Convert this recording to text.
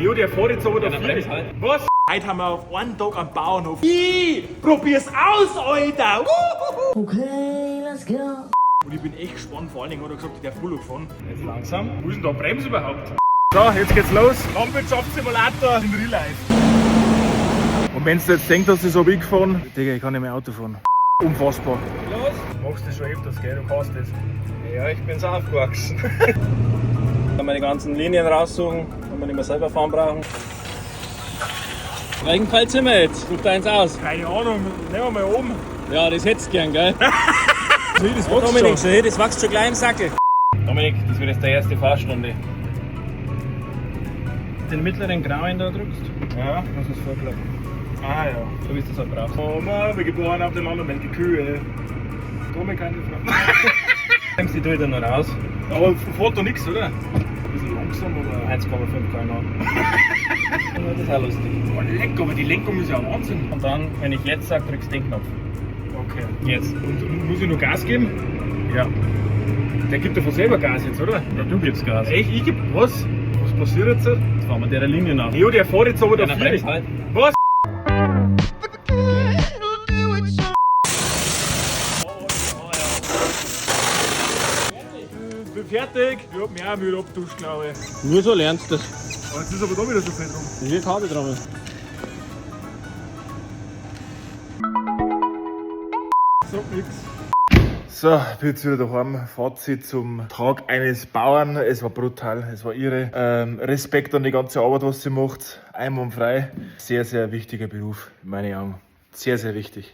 Jo, der fährt jetzt aber da dann viel. bremst halt. Was? Heute haben wir auf einen Tag am Bauernhof. Probier's aus, Alter! Okay, let's go. Und ich bin echt gespannt, vor allen Dingen hat er gesagt, der Full fahren. Jetzt langsam. Wo ist denn da Bremse überhaupt? So, jetzt geht's los. Landwirtschaftssimulator in Real Life. Und wenn du jetzt denkst, dass ich so weggefahren, Digga, ich kann nicht mehr Auto fahren. Unfassbar. Los. Du machst das schon öfters, gell? Du kannst das. Ja, ich bin's aufgewachsen. Kann man die ganzen Linien raussuchen, wenn wir nicht mehr selber fahren brauchen. Welchen Fall sind wir jetzt? Such da eins aus. Keine Ahnung, nehmen wir mal oben. Ja, das hättest du gern, gell? So, das Ja, wächst Dominik, schon. so, das wächst schon gleich im Sackel. Dominik, das wird jetzt die erste Fahrstunde. Den mittleren Grauen da drückst. Ja. Lass uns vorklappen. Ah ja. So wie du es halt brauchst. Mama, wir geboren auf dem anderen, die Kühe. Komme keine Frage. Nimmst die tue ich dann noch raus. Aber fährt doch nichts, oder? Ein bisschen langsam, aber. 1,5 km/h. Das ist auch lustig. Oh, leck, aber die Lenkung ist ja ein Wahnsinn. Und dann, wenn ich jetzt sage, drückst du den Knopf. Okay. Jetzt. Und muss ich noch Gas geben? Ja. Der gibt ja von selber Gas jetzt, oder? Ja, du gibst Gas. Echt? Ich geb was? Was passiert jetzt? Jetzt fahren wir der Linie nach. Jo, der fährt jetzt aber da Ja, dann viel. bremst halt. Was? Ich bin fertig. Ich hab mich auch wieder abduscht, glaube ich. Nur so lernst du das. Aber jetzt ist aber da wieder so viel drum. Das wird Kabeltrommel. Sag nix. So, ich bin jetzt wieder daheim. Fazit zum Tag eines Bauern. Es war brutal, es war irre. Respekt an die ganze Arbeit, was sie macht. Einwandfrei. Sehr, sehr wichtiger Beruf, in meinen Augen. Sehr, sehr wichtig.